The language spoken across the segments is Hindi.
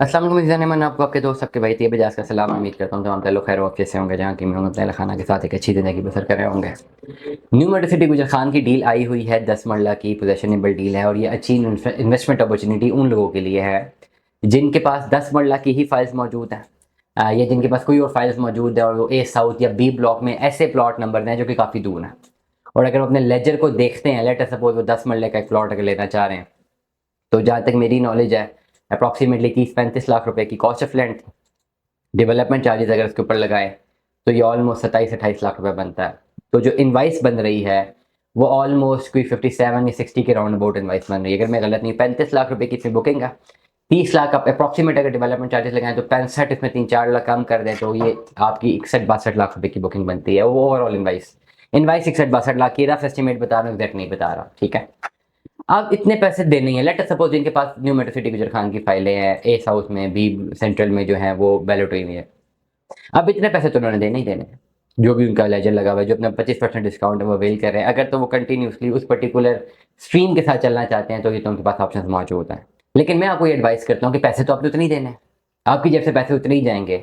अस्सलाम वालेकुम ज़ाने मन आपको आपके दोस्त आपके भाई तैयब इजाज़ का सलाम। उम्मीद करता हूँ तमाम ताल्लुक खैर वाक़ से होंगे जहाँ की मैं अपने खाना के साथ एक अच्छी ज़िंदगी बसर कर रहे होंगे। न्यू मेट्रो सिटी गुजर खान की डील आई हुई है, 10 मरला की पोजेशनेबल डील है और ये अच्छी इन्वेस्टमेंट अपॉर्चुनिटी उन लोगों के लिए है जिनके पास 10 मरला की ही फाइल्स मौजूद हैं, या जिनके पास कोई और फाइल्स मौजूद है और वो ए साउथ या बी ब्लॉक में ऐसे प्लॉट नंबर हैं जो कि काफ़ी दूर हैं। और अगर वो अपने लेजर को देखते हैं, लेट अस सपोज वो 10 मरले का एक प्लॉट अगर लेना चाह रहे हैं, तो जहाँ तक मेरी नॉलेज है अप्रॉक्सीमेटली 30-35 लाख रुपए की cost of land, development charges अगर उसके ऊपर लगाए तो ये ऑलमोस्ट 27-28 लाख रुपए बनता है। तो जो इनवाइस बन रही है वो ऑलमोस्ट कोई 57 या 60 के राउंड अबाउट इनवाइस बन रही है, अगर मैं गलत नहीं। 35 लाख रुपए की इसमें बुकिंग है, 30 लाख आप अप्रॉक्सीमेट अगर डेवलपमेंट चार्जेस लगाएं तो 65, इसमें 3-4 लाख कम कर दें तो ये आपकी 61-62 लाख रुपए की बुकिंग बनती है। वो ओवरऑल इनवाइस इनवाइस 61-62 लाख की रफ एस्टिमेट बता रहा हूँ, एग्जैक्ट नहीं बता रहा, ठीक है। अब इतने पैसे देने हैं, लेट अस सपोज जिनके पास न्यू मेट्रो सिटी गुजर खान की फाइलें हैं, ए साउथ में बी सेंट्रल में जो है वो बैलोटरी में है, अब इतने पैसे तो उन्होंने देने ही देने हैं। जो भी उनका लेजर लगा हुआ है, जो अपना 25% डिस्काउंट है वो अवेल कर रहे हैं, अगर तो वो कंटिन्यूसली उस पर्टिकुलर स्ट्रीम के साथ चलना चाहते हैं तो ये तो उनके पास ऑप्शन मौजूद हैं। लेकिन मैं आपको ये एडवाइस करता हूँ कि पैसे तो आपने उतने ही देने हैं, आपकी जेब से पैसे उतने ही जाएंगे।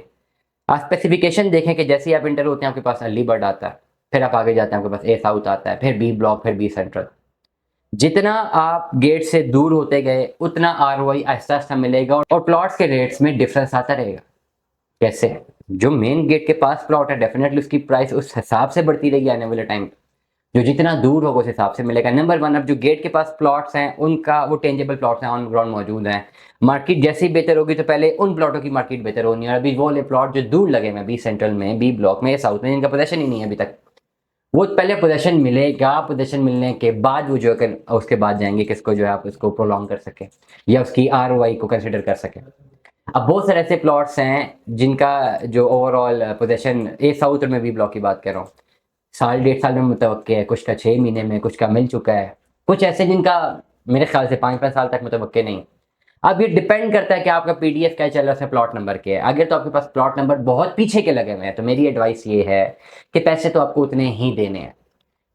आप स्पेसिफिकेशन देखें कि जैसे ही आप इंटर होते हैं आपके पास अर्ली बर्ड आता है, फिर आप आगे जाते हैं आपके पास ए साउथ आता है, फिर बी ब्लॉक, फिर बी सेंट्रल। जितना आप गेट से दूर होते गए उतना आरओआई आहिस्ता आहिस्ता मिलेगा और प्लॉट्स के रेट्स में डिफरेंस आता रहेगा। कैसे? जो मेन गेट के पास प्लॉट है डेफिनेटली उसकी प्राइस उस हिसाब से बढ़ती रहेगी आने वाले टाइम पे। जो जितना दूर होगा उस हिसाब से मिलेगा। नंबर वन, अब जो गेट के पास प्लॉट्स हैं उनका वो टेंजेबल प्लॉट्स हैं, ऑन ग्राउंड मौजूद हैं। मार्केट जैसी बेहतर होगी तो पहले उन प्लॉटों की मार्केट बेहतर होनी है। अभी वो वाले प्लॉट जो दूर लगे हुए बी सेंट्रल में, बी ब्लॉक में, साउथ में, जिनका पोजेशन ही नहीं है अभी तक, वो पहले पोजेशन मिलेगा। पोजेशन मिलने के बाद वो जो है उसके बाद जाएंगे किसको जो है आप उसको प्रोलॉन्ग कर सके या उसकी आरओआई को कंसिडर कर सके। अब बहुत सारे ऐसे प्लॉट्स हैं जिनका जो ओवरऑल पोजेशन ए साउथ में बी ब्लॉक की बात कर रहा हूँ, साल 1.5 साल में मुतवक्के है, कुछ का 6 महीने में, कुछ का मिल चुका है, कुछ ऐसे जिनका मेरे ख्याल से 5-5 साल तक मुतवक्के नहीं। अब ये डिपेंड करता है कि आपका पीडीएफ क्या चल रहा है, उसमें प्लॉट नंबर क्या है। अगर तो आपके पास प्लॉट नंबर बहुत पीछे के लगे हुए हैं तो मेरी एडवाइस ये है कि पैसे तो आपको उतने ही देने हैं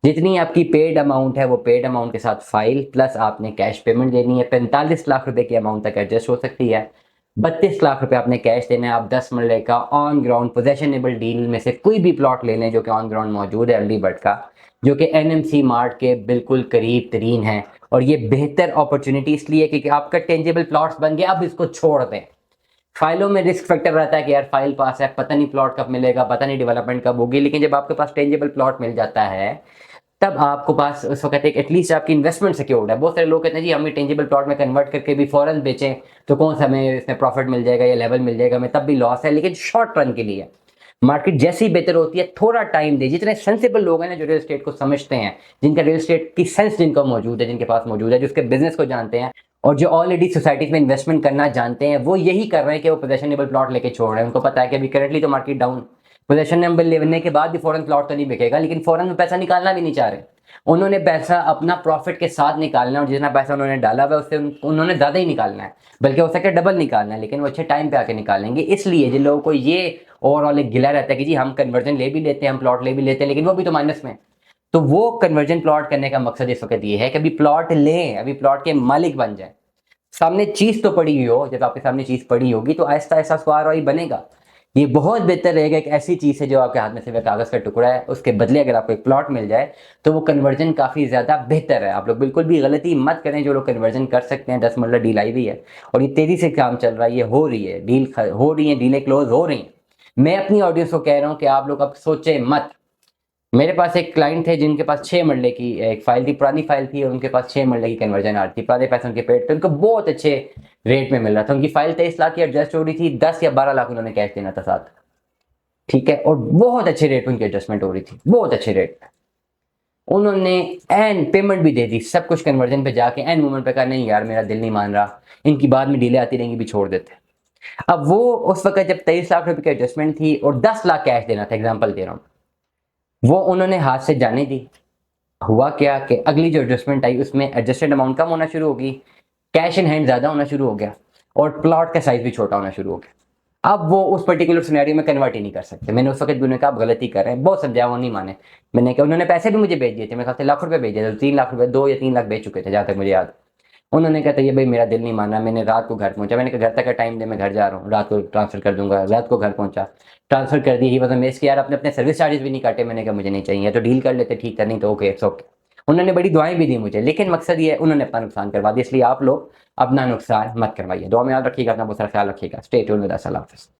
जितनी आपकी पेड अमाउंट है। वो पेड अमाउंट के साथ फाइल प्लस आपने कैश पेमेंट देनी है। 45 लाख रुपए की अमाउंट तक एडजस्ट हो सकती है। 32 लाख रुपए आपने कैश देना है। आप 10 मरले का ऑन ग्राउंड पोजेशनेबल डील में से कोई भी प्लॉट ले लें जो कि ऑन ग्राउंड मौजूद है अर्ली बर्ड का, जो कि एनएमसी मार्ट के बिल्कुल करीब तरीन है। और ये बेहतर अपॉर्चुनिटी इसलिए क्योंकि आपका टेंजेबल प्लॉट्स बन गया, अब इसको छोड़ दें। फाइलों में रिस्क फैक्टर रहता है कि यार फाइल पास है, पता नहीं प्लॉट कब मिलेगा, पता नहीं डेवलपमेंट कब होगी। लेकिन जब आपके पास टेंजेबल प्लॉट मिल जाता है तब आपको पास उस वक्त एक एटलीस्ट आपकी इन्वेस्टमेंट सिक्योर्ड है। बहुत सारे लोग कहते हैं जी हम टेंजिबल प्लॉट में कन्वर्ट करके भी फॉरन बेचें तो कौन सा हमें इसमें प्रॉफिट मिल जाएगा या लेवल मिल जाएगा, हमें तब भी लॉस है। लेकिन शॉर्ट रन के लिए मार्केट जैसी बेहतर होती है, थोड़ा टाइम दे। जितने सेंसिबल लोग हैं ना, जो रियल एस्टेट को समझते हैं, जिनका रियल एस्टेट की सेंस जिनको मौजूद है, जिनके पास मौजूद है, जो उसके बिजनेस को जानते हैं और जो ऑलरेडी सोसाइटीज में इन्वेस्टमेंट करना जानते हैं, वो यही कर रहे हैं कि वो पोजेशनेबल प्लॉट लेके छोड़ रहे हैं। उनको पता है कि अभी करंटली तो मार्केट डाउन, पोजेशन नंबर लेने के बाद भी फॉरन प्लॉट तो नहीं बिकेगा, लेकिन फॉरन में पैसा निकालना भी नहीं चाह रहे। उन्होंने पैसा अपना प्रॉफिट के साथ निकालना है और जितना पैसा उन्होंने डाला हुआ है उससे उन्होंने ज़्यादा ही निकालना है, बल्कि हो सकता है डबल निकालना है। लेकिन वो अच्छे टाइम पे आके निकालेंगे। इसलिए जिन लोगों को ये ओवरऑल एक गिला रहता है कि जी हम कन्वर्जन ले भी लेते हैं, हम प्लॉट ले भी लेते हैं, लेकिन वो भी तो माइनस में, तो वो कन्वर्जन प्लॉट करने का मकसद इस वक्त ये है कि अभी प्लॉट लें, अभी प्लॉट के मालिक बन जाए। सामने चीज तो पड़ी हुई हो, जब आपके सामने चीज पड़ी होगी तो आहिस्ता आहिस्ता उसको आरओआई बनेगा। ये बहुत बेहतर रहेगा एक ऐसी चीज है जो आपके हाथ में सिर्फ कागज का टुकड़ा है, उसके बदले अगर आपको एक प्लॉट मिल जाए तो वो कन्वर्जन काफी ज्यादा बेहतर है। आप लोग बिल्कुल भी गलती मत करें जो लोग कन्वर्जन कर सकते हैं। 10 मरला डील आई हुई है और ये तेजी से काम चल रहा है, ये हो रही है, डील हो रही है, डीलें क्लोज हो रही हैं। मैं अपनी ऑडियंस को कह रहा हूँ कि आप लोग अब सोचे मत। मेरे पास एक क्लाइंट थे जिनके पास 6 मरले की एक फाइल थी, पुरानी फाइल थी, और उनके पास 6 मरले की कन्वर्जन आ रही थी, पुराने पैसे उनके पेड थे, उनको बहुत अच्छे रेट में मिल रहा था। उनकी फाइल 23 लाख की एडजस्ट हो रही थी, 10 या 12 लाख उन्होंने कैश देना था साथ, ठीक है, और बहुत अच्छे रेट उनकी एडजस्टमेंट हो रही थी, बहुत अच्छे रेट। उन्होंने एन पेमेंट भी दे दी, सब कुछ कन्वर्जन पे जाके एन मोमेंट पे कहा नहीं यार मेरा दिल नहीं मान रहा, इनकी बाद में डीले आती रहेंगी भी छोड़ देते। अब वो उस वक्त जब 23 लाख रुपए की एडजस्टमेंट थी और 10 लाख कैश देना था, एग्जाम्पल दे रहा हूँ, वो उन्होंने हाथ से जाने दी। हुआ क्या कि अगली जो एडजस्टमेंट आई उसमें एडजस्टेड अमाउंट कम होना शुरू होगी, कैश इन हैंड ज्यादा होना शुरू हो गया और प्लॉट का साइज भी छोटा होना शुरू हो गया। अब वो उस पर्टिकुलर सिनेरियो में कन्वर्ट ही नहीं कर सकते। मैंने उस वक्त भी उन्हें कहा आप गलती कर रहे हैं, बहुत समझाया, वो नहीं माने। मैंने कहा, उन्होंने पैसे भी मुझे भेज दिए थे, मेरे ख्याल से लाख रुपए भेजे थे, 3 लाख रुपए, 2 या 3 लाख भेज चुके थे जहां तक मुझे याद। उन्होंने कहा ये भाई मेरा दिल नहीं माना, मैंने रात को घर पहुंचा, मैंने कहा घर तक का टाइम दे, मैं घर जा रहा हूँ, रात को ट्रांसफ़र कर दूंगा। रात को घर पहुंचा, ट्रांसफ़र कर दी। ही वॉज अमेज़्ड कि यार आपने अपने सर्विस चार्जेस भी नहीं काटे। मैंने कहा मुझे नहीं चाहिए, तो डील कर लेते, ठीक है, नहीं तो ओके, इट्स ओके। उन्होंने बड़ी दुआएं भी दी मुझे, लेकिन मकसद ये है उन्होंने अपना नुकसान करवा दिया, इसलिए आप लोग अपना नुकसान मत करवाइए। दुआ में याद रखिएगा, अपना बहुत सारा ख्याल रखिएगा। Stay tuned with us. अल्लाह हाफ़िज़।